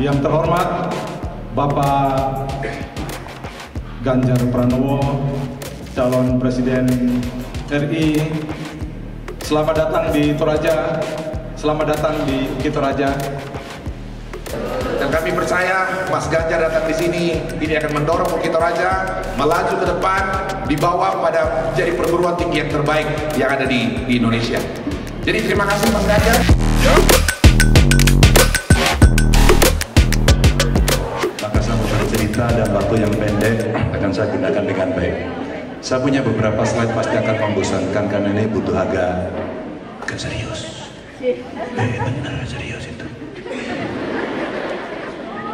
Yang terhormat Bapak Ganjar Pranowo, calon Presiden RI, selamat datang di Toraja, selamat datang di Uki Toraja. Dan kami percaya Mas Ganjar datang di sini, ini akan mendorong Uki Toraja melaju ke depan, dibawa pada jadi perguruan tinggi yang terbaik yang ada di Indonesia. Jadi terima kasih Mas Ganjar. Maka saya mau bercerita dan waktu yang pendek akan saya gunakan dengan baik. Saya punya beberapa slide pasti akan membosankan karena ini butuh agak serius. Benar serius itu.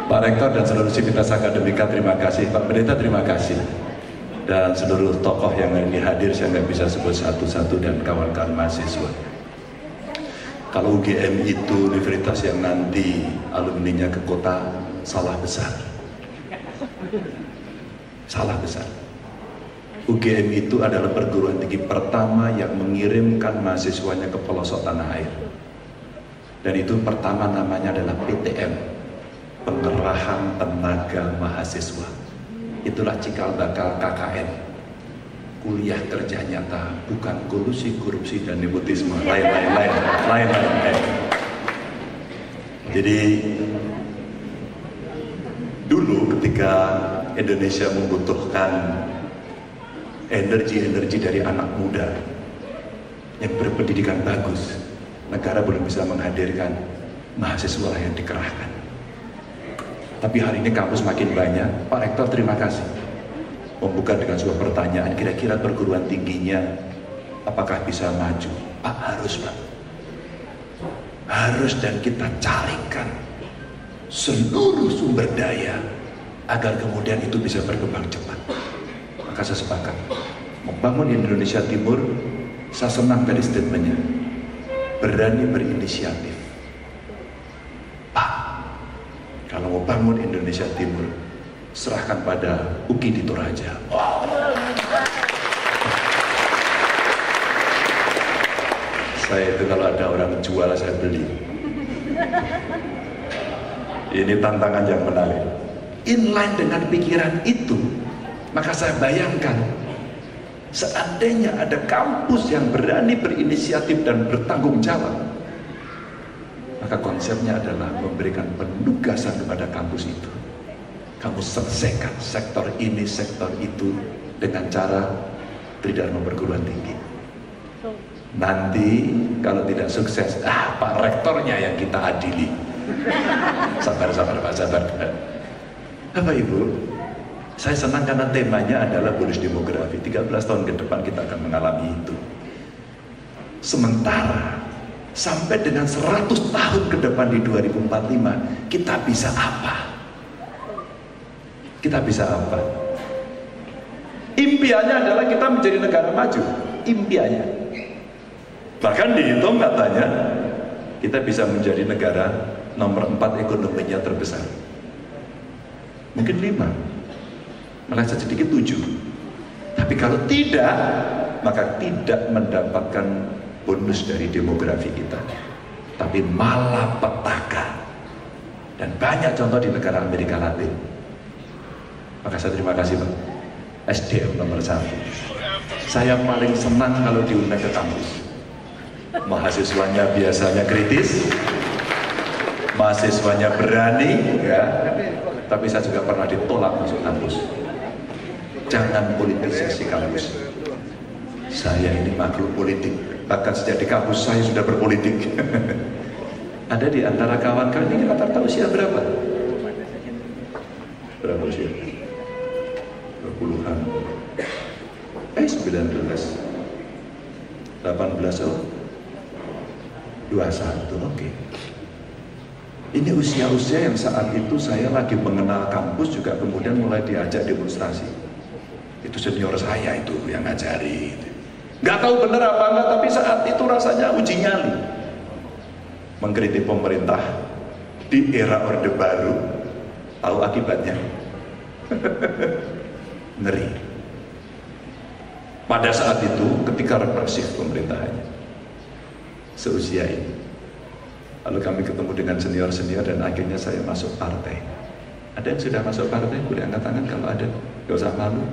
Pak Rektor dan seluruh sivitas akademika terima kasih, Pak Pendeta terima kasih, dan seluruh tokoh yang ini hadir saya nggak bisa sebut satu-satu dan kawan-kawan mahasiswa. Kalau UGM itu universitas yang nanti alumninya ke kota, salah besar. Salah besar. UGM itu adalah perguruan tinggi pertama yang mengirimkan mahasiswanya ke pelosok tanah air. Dan itu pertama namanya adalah PTM, Pengerahan Tenaga Mahasiswa. Itulah cikal bakal KKN, kuliah kerja nyata, bukan kolusi, korupsi, dan nepotisme, lain-lain. Jadi dulu ketika Indonesia membutuhkan energi dari anak muda yang berpendidikan bagus, negara belum bisa menghadirkan mahasiswa yang dikerahkan. Tapi hari ini kampus makin banyak. Pak Rektor terima kasih membuka dengan sebuah pertanyaan, kira-kira perguruan tingginya apakah bisa maju? Pak, harus Pak, harus, dan kita carikan seluruh sumber daya agar kemudian itu bisa berkembang cepat. Maka saya sepakat membangun Indonesia Timur. Saya senang dari statementnya, berani berinisiatif. Pak, kalau mau bangun Indonesia Timur, serahkan pada UKI di Toraja. Wow. Saya itu kalau ada orang jual saya beli. Ini tantangan yang menarik. Inline dengan pikiran itu, maka saya bayangkan seandainya ada kampus yang berani berinisiatif dan bertanggung jawab, maka konsepnya adalah memberikan penugasan kepada kampus itu. Kamu selesaikan sektor ini, sektor itu dengan cara tidak perguruan tinggi. Nanti kalau tidak sukses, Pak Rektornya yang kita adili. Sabar Pak, sabar. Bapak Ibu, saya senang karena temanya adalah bonus demografi. 13 tahun ke depan kita akan mengalami itu. Sementara sampai dengan 100 tahun ke depan di 2045, kita bisa apa? Kita bisa apa? Impiannya adalah kita menjadi negara maju. Impiannya. Bahkan dihitung katanya kita bisa menjadi negara nomor 4 ekonominya terbesar. Mungkin 5, malah sedikit 7. Tapi kalau tidak, maka tidak mendapatkan bonus dari demografi kita, tapi malapetaka. Dan banyak contoh di negara Amerika Latin. Maka saya terima kasih Pak, SDM nomor 1. Saya paling senang kalau diundang ke kampus. Mahasiswanya biasanya kritis, mahasiswanya berani, ya. Tapi saya juga pernah ditolak masuk kampus. Jangan politisasi kampus. Saya ini makhluk politik, bahkan sejak di kampus saya sudah berpolitik. Ada di antara kawan-kawan ini rata-rata usia berapa? Berapa usia? 20-an. 19. 18 oh. 21, oke. Ini usia-usia yang saat itu saya lagi mengenal kampus, juga kemudian mulai diajak demonstrasi. Itu senior saya itu yang ngajari. Nggak tahu benar apa enggak, tapi saat itu rasanya uji nyali. Mengkritik pemerintah di era Orde Baru, tahu akibatnya? Ngeri. Pada saat itu ketika represif pemerintahannya, seusia ini Lalu kami ketemu dengan senior-senior dan akhirnya saya masuk partai. Ada yang sudah masuk partai? Boleh angkat tangan kalau ada. Gak usah malu.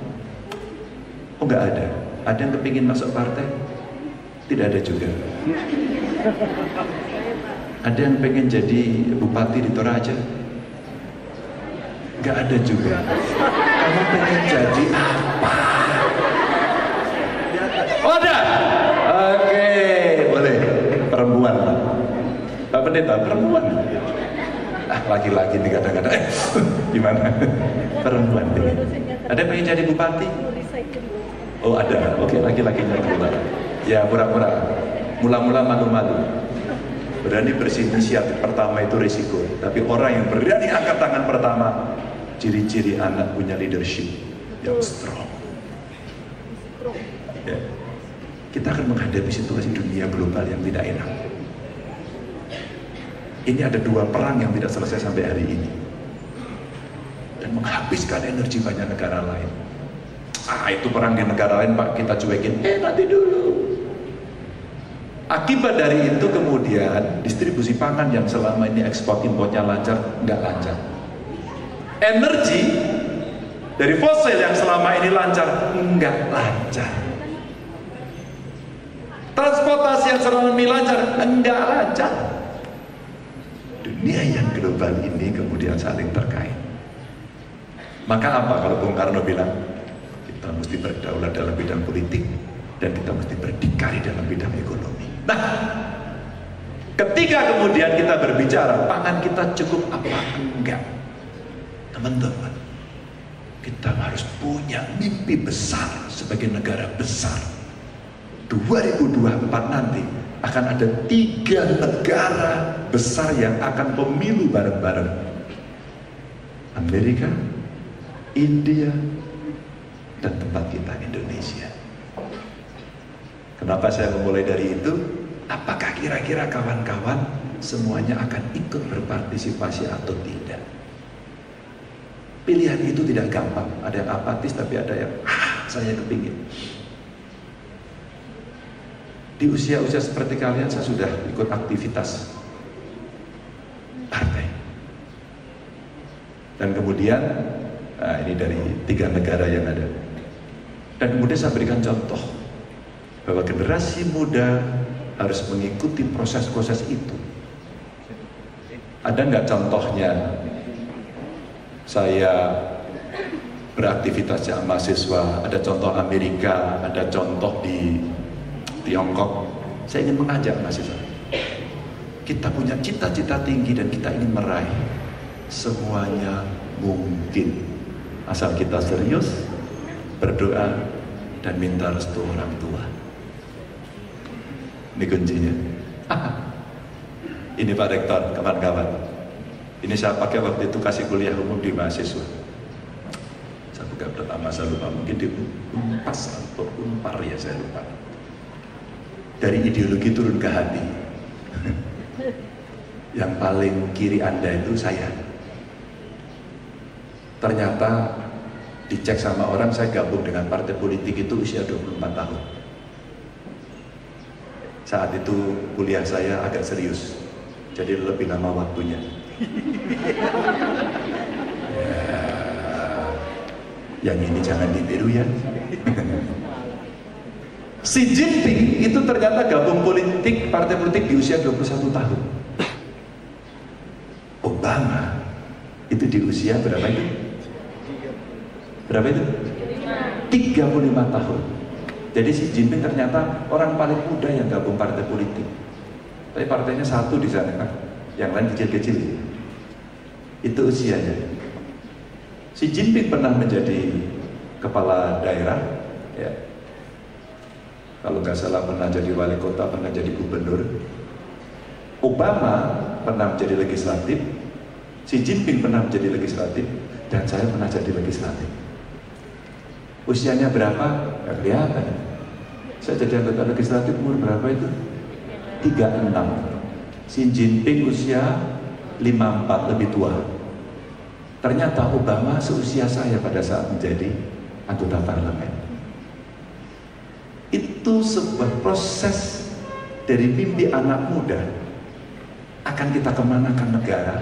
Oh nggak ada. Ada yang kepingin masuk partai? Tidak ada juga. Ada yang pengen jadi bupati di Toraja? Nggak ada juga. Kamu pengen jadi apa? Oh ada? Oke, boleh. Perempuan. Pak Pendeta, perempuan. Laki-laki nih kadang-kadang. Gimana? Perempuan. Ada yang pengen jadi bupati? Oh ada. Oke, laki-lakinya keluar. Ya pura-pura. Mula-mula malu-malu. Berani berinisiatif pertama itu risiko. Tapi orang yang berani angkat tangan pertama, ciri-ciri anak punya leadership yang strong. Ya. Kita akan menghadapi situasi dunia global yang tidak enak. Ini ada dua perang yang tidak selesai sampai hari ini. Dan menghabiskan energi banyak negara lain. Itu perang di negara lain Pak, kita cuekin. Nanti dulu. Akibat dari itu kemudian distribusi pangan yang selama ini ekspor impornya lancar, nggak lancar. Energi dari fosil yang selama ini lancar, nggak lancar. Transportasi yang selama ini lancar, nggak lancar. Dunia yang global ini kemudian saling terkait. Maka apa kalau Bung Karno bilang, kita mesti berdaulat dalam bidang politik dan kita mesti berdikari dalam bidang ekonomi. Nah, ketika kemudian kita berbicara pangan kita cukup apa enggak, teman-teman, kita harus punya mimpi besar sebagai negara besar. 2024 nanti akan ada 3 negara besar yang akan pemilu bareng-bareng. Amerika, India, dan tempat kita Indonesia. Kenapa saya memulai dari itu? Apakah kira-kira kawan-kawan semuanya akan ikut berpartisipasi atau tidak? Pilihan itu tidak gampang. Ada yang apatis tapi ada yang saya kepingin. Di usia-usia seperti kalian saya sudah ikut aktivitas partai. Dan kemudian ini dari 3 negara yang ada. Dan kemudian saya berikan contoh bahwa generasi muda harus mengikuti proses-proses itu. Ada nggak contohnya saya beraktivitas jadi mahasiswa, ada contoh Amerika, ada contoh di Tiongkok. Saya ingin mengajak mahasiswa, kita punya cita-cita tinggi dan kita ingin meraih. Semuanya mungkin asal kita serius, berdoa, dan minta restu orang tua. Ini kuncinya. Ini Pak Rektor, kawan-kawan. Ini saya pakai waktu itu kasih kuliah umum di mahasiswa. Saya buka pertama, saya lupa, mungkin di Unpas atau Unpar ya, saya lupa. Dari ideologi turun ke hati. Yang paling kiri Anda itu saya. Ternyata dicek sama orang, saya gabung dengan partai politik itu usia 24 tahun. Saat itu kuliah saya agak serius, jadi lebih lama waktunya. Yang ini jangan ditiru ya. Xi Jinping itu ternyata gabung politik, partai politik di usia 21 tahun. Obama itu di usia berapa itu? Berapa itu? 35 tahun. Jadi Xi Jinping ternyata orang paling muda yang gabung partai politik. Tapi partainya satu di sana kan, yang lain kecil-kecil. Itu usianya. Xi Jinping pernah menjadi kepala daerah, ya. Kalau nggak salah pernah jadi wali kota, pernah jadi gubernur. Obama pernah menjadi legislatif, Xi Jinping pernah menjadi legislatif, dan saya pernah jadi legislatif. Usianya berapa? Nggak kelihatan. Saya jadi anggota legislatif umur berapa itu? 36. Xi Jinping usia 54, lebih tua. Ternyata Obama seusia saya pada saat menjadi anggota parlemen. Itu sebuah proses dari mimpi anak muda akan kita kemanakan negara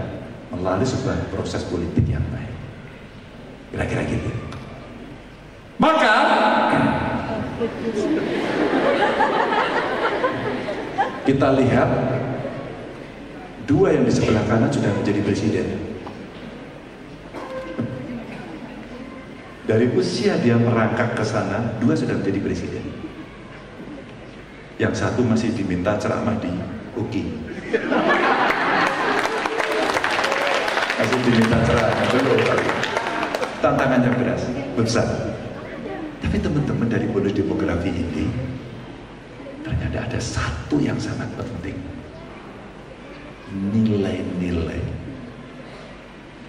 melalui sebuah proses politik yang baik. Kira-kira gitu. Maka kita lihat dua yang di sebelah kanan sudah menjadi presiden. Dari usia dia merangkak ke sana, dua sudah menjadi presiden. Yang satu masih diminta ceramah di UKI. Masih diminta ceramah dulu. Tantangannya besar. Tapi teman-teman dari bonus demografi ini, ternyata ada satu yang sangat penting. Nilai-nilai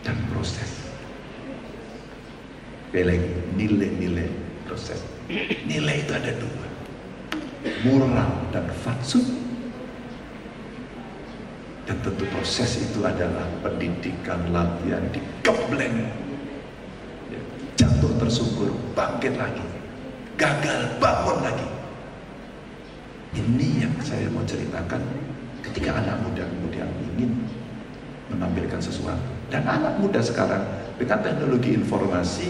dan proses. Lagi nilai-nilai proses. Nilai itu ada dua, moral dan fatsun. Dan tentu proses itu adalah pendidikan, latihan, digembleng, jatuh tersungkur, bangkit lagi, gagal, bangun lagi. Ini yang saya mau ceritakan ketika anak muda kemudian ingin menampilkan sesuatu. Dan anak muda sekarang dengan teknologi informasi,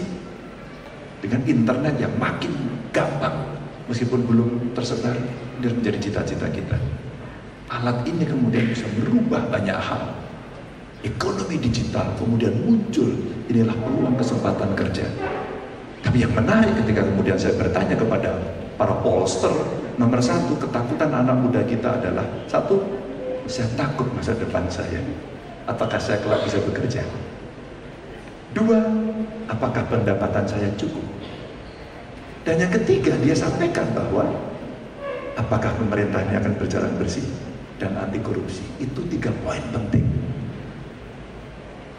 dengan internet yang makin gampang, meskipun belum tersebar, ini menjadi cita-cita kita. Alat ini kemudian bisa merubah banyak hal. Ekonomi digital kemudian muncul, inilah peluang kesempatan kerja. Tapi yang menarik ketika kemudian saya bertanya kepada para pollster, nomor satu ketakutan anak muda kita adalah, satu, saya takut masa depan saya. Apakah saya kelak bisa bekerja? Dua, apakah pendapatan saya cukup? Dan yang ketiga, dia sampaikan bahwa apakah pemerintahnya akan berjalan bersih dan anti korupsi. Itu 3 poin penting.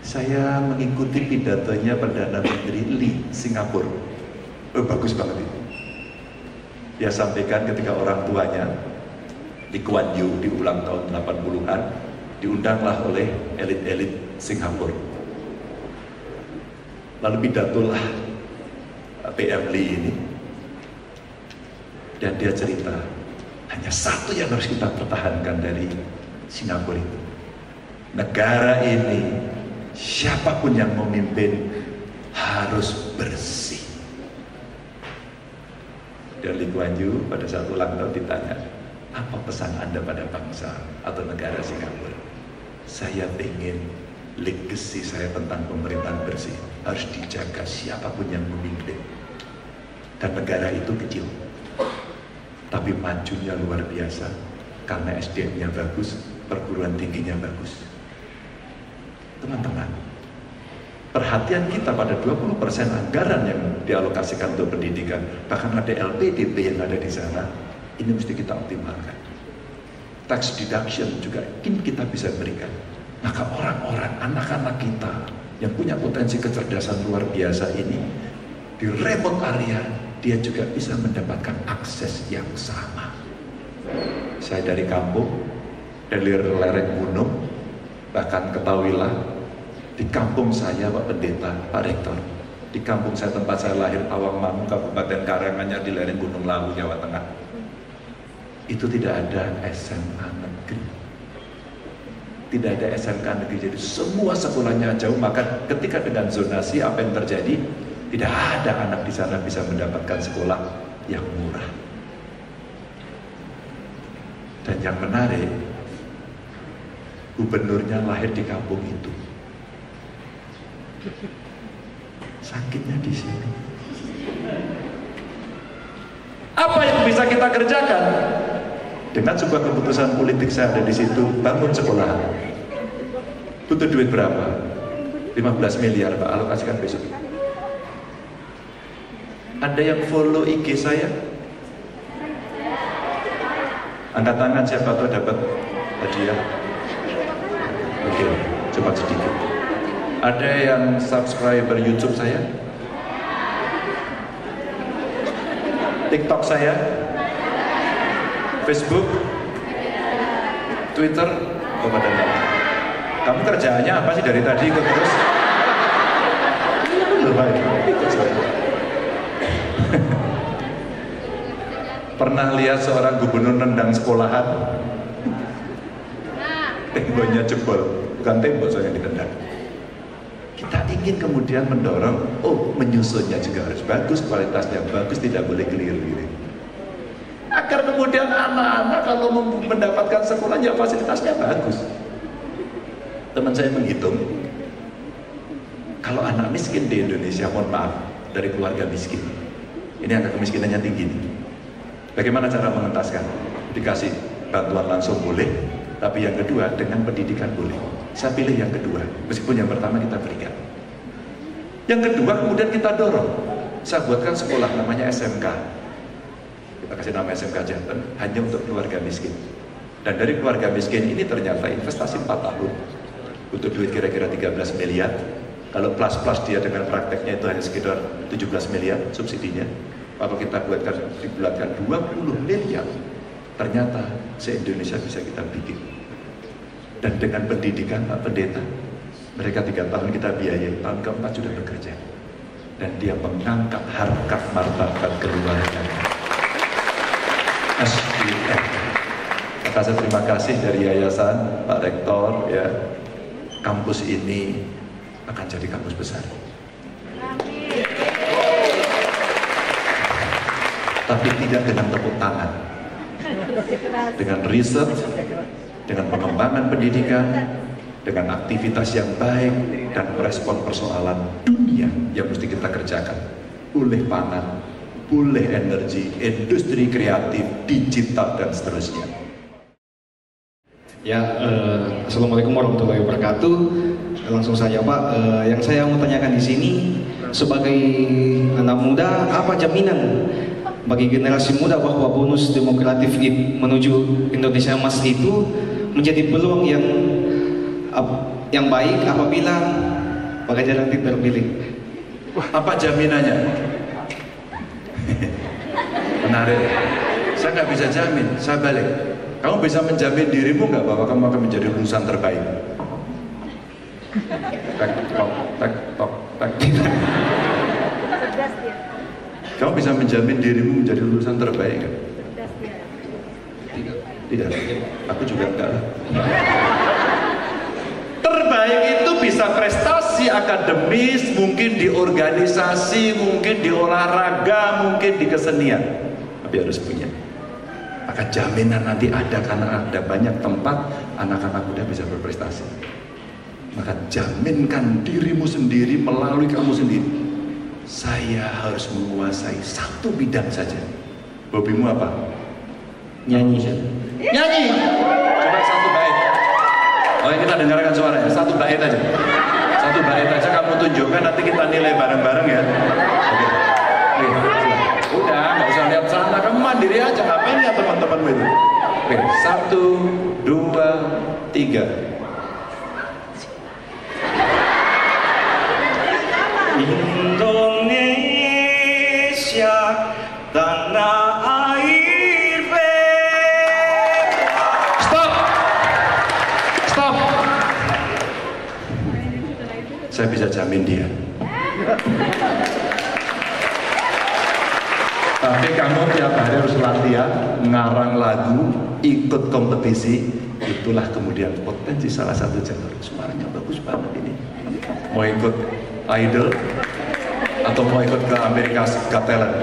Saya mengikuti pidatonya Perdana Menteri Lee Singapura. Bagus banget itu. Dia sampaikan ketika orang tuanya di Kuan Yew di ulang tahun 80-an diundanglah oleh elit-elit Singapura. Lalu pidatolah PM Lee ini, dan dia cerita hanya satu yang harus kita pertahankan dari Singapura itu. Negara ini siapapun yang memimpin harus bersih. Dan Lee Kuan Yew pada saat ulang tahun ditanya, apa pesan Anda pada bangsa atau negara Singapura? Saya ingin legacy saya tentang pemerintahan bersih harus dijaga siapapun yang memimpin. Dan negara itu kecil, tapi majunya luar biasa karena SDM-nya bagus, perguruan tingginya bagus. Teman-teman, perhatian kita pada 20% anggaran yang dialokasikan untuk pendidikan, bahkan ada LPDP yang ada di sana, ini mesti kita optimalkan. Tax deduction juga ingin kita bisa berikan. Maka orang-orang, anak-anak kita yang punya potensi kecerdasan luar biasa ini, di remote area, dia juga bisa mendapatkan akses yang sama. Saya dari kampung, dari lereng gunung, bahkan ketahuilah, di kampung saya Pak Pendeta, Pak Rektor, di kampung saya tempat saya lahir, Tawangmangu, Kabupaten Karanganyar di lereng Gunung Lawu, Jawa Tengah, itu tidak ada SMA negeri. Tidak ada SMK negeri, jadi semua sekolahnya jauh. Maka ketika dengan zonasi, apa yang terjadi? Tidak ada anak di sana bisa mendapatkan sekolah yang murah. Dan yang menarik, gubernurnya lahir di kampung itu. Sakitnya di sini. Apa yang bisa kita kerjakan? Dengan sebuah keputusan politik saya ada di situ, bangun sekolah. Butuh duit berapa? 15 miliar Pak, alokasikan besok. Ada yang follow IG saya? Angkat tangan siapa tahu dapat hadiah. Oke, coba sedikit. Ada yang subscriber YouTube saya? TikTok saya? Facebook, Twitter, kepada kamu kerjaannya apa sih dari tadi ikut terus? Ikut saya. Pernah lihat seorang gubernur nendang sekolahan? temboknya jebol, bukan tembok soalnya ditendang. Kita ingin kemudian mendorong, menyusunnya juga harus bagus, kualitasnya bagus, tidak boleh keliru gitu. Agar kemudian anak-anak kalau mendapatkan sekolah ya fasilitasnya bagus. Teman saya menghitung, kalau anak miskin di Indonesia, mohon maaf, dari keluarga miskin, ini angka kemiskinannya tinggi nih. Bagaimana cara mengentaskan? Dikasih bantuan langsung boleh, tapi yang kedua dengan pendidikan boleh. Saya pilih yang kedua, meskipun yang pertama kita berikan. Yang kedua kemudian kita dorong. Saya buatkan sekolah namanya SMK. Kita kasih nama SMK Jateng hanya untuk keluarga miskin. Dan dari keluarga miskin ini ternyata investasi 4 tahun untuk duit kira-kira 13 miliar. Kalau plus-plus dia dengan prakteknya itu hanya sekitar 17 miliar subsidinya. Kalau kita dibuatkan 20 miliar, ternyata se-Indonesia bisa kita bikin. Dan dengan pendidikan Pak Pendeta, mereka 3 tahun kita biayai, tahun keempat sudah bekerja. Dan dia mengangkat harkat martabat keluarga. SDM. Maka saya terima kasih dari yayasan, Pak Rektor, ya, kampus ini akan jadi kampus besar. Tapi tidak dengan tepuk tangan, dengan riset, dengan pengembangan pendidikan, dengan aktivitas yang baik dan merespon persoalan dunia yang mesti kita kerjakan. Boleh pangan, boleh energi, industri kreatif, digital dan seterusnya. Ya, Assalamualaikum warahmatullahi wabarakatuh. Langsung saja Pak, yang saya mau tanyakan di sini sebagai anak muda, apa jaminan bagi generasi muda bahwa bonus demogratif menuju Indonesia Emas itu menjadi peluang yang baik apabila Pak Ganjar nanti terpilih? Apa jaminannya? Menarik. Saya nggak bisa jamin. Saya balik. Kamu bisa menjamin dirimu nggak bahwa kamu akan menjadi lulusan terbaik? Tak tok. Kamu bisa menjamin dirimu menjadi lulusan terbaik kan? Tidak. Aku juga enggak. Terbaik itu bisa prestasi akademis, mungkin di organisasi, mungkin di olahraga, mungkin di kesenian. Tapi harus punya. Maka jaminan nanti ada karena ada banyak tempat anak-anak muda bisa berprestasi. Maka jaminkan dirimu sendiri melalui kamu sendiri. Saya harus menguasai satu bidang saja. Hobimu apa? Nyanyi. Nyanyi. Coba satu bait. Oh, kita dengarkan suaranya. Satu bait aja. Satu bait aja kamu tunjukkan, nanti kita nilai bareng-bareng ya. Oke. Udah, nggak usah lihat sana. Kamu mandiri aja. Ngapain ya teman-temanmu itu? Oke. 1, 2, 3. Indonesia tanah air Stop. Saya bisa jamin dia. Tapi kamu tiap hari harus latihan, ngarang lagu, ikut kompetisi. Itulah kemudian potensi salah satu jalur. Suaranya bagus banget ini. Mau ikut Idol atau mau ikut ke Amerika Got Talent.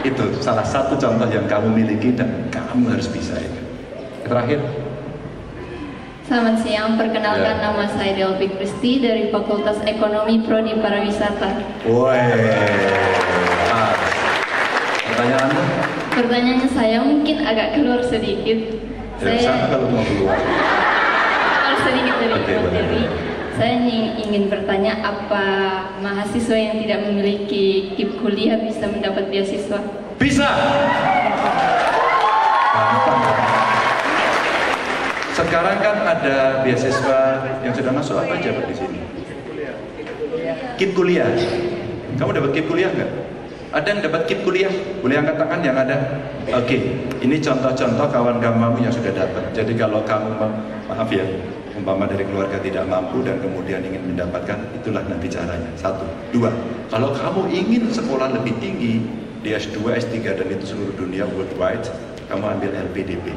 Itu salah satu contoh yang kamu miliki dan kamu harus bisa itu. Terakhir. Selamat siang, perkenalkan nama saya Delvi Kristi dari Fakultas Ekonomi Prodi Pariwisata. Woi. Pertanyaannya? Pertanyaannya saya mungkin agak keluar sedikit. Saya kalau mau keluar. Keluar sedikit dari Oke, materi. Saya ingin bertanya, apa mahasiswa yang tidak memiliki KIP kuliah bisa mendapat beasiswa? Bisa. Gampang. Sekarang kan ada beasiswa yang sudah masuk apa aja di sini? KIP kuliah. Kamu dapat KIP kuliah nggak? Ada yang dapat KIP kuliah? Boleh angkat tangan yang ada? Oke. Ini contoh-contoh kawan kamu yang sudah dapat. Jadi kalau kamu maaf ya, umpama dari keluarga tidak mampu dan kemudian ingin mendapatkan, itulah nanti caranya. 1, 2. Kalau kamu ingin sekolah lebih tinggi di S2, S3 dan itu seluruh dunia worldwide, kamu ambil LPDP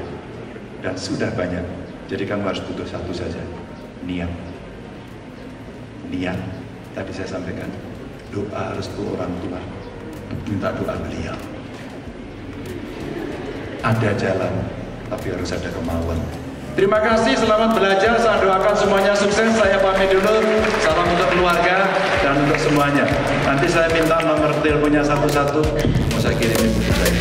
dan sudah banyak. Jadi kamu harus butuh satu saja, niat. Niat, tadi saya sampaikan, doa restu orang tua, minta doa beliau. Ada jalan, tapi harus ada kemauan. Terima kasih, selamat belajar, saya doakan semuanya sukses, saya pamit dulu, salam untuk keluarga dan untuk semuanya. Nanti saya minta nomor teleponnya satu-satu, mau saya kirimin buku saya.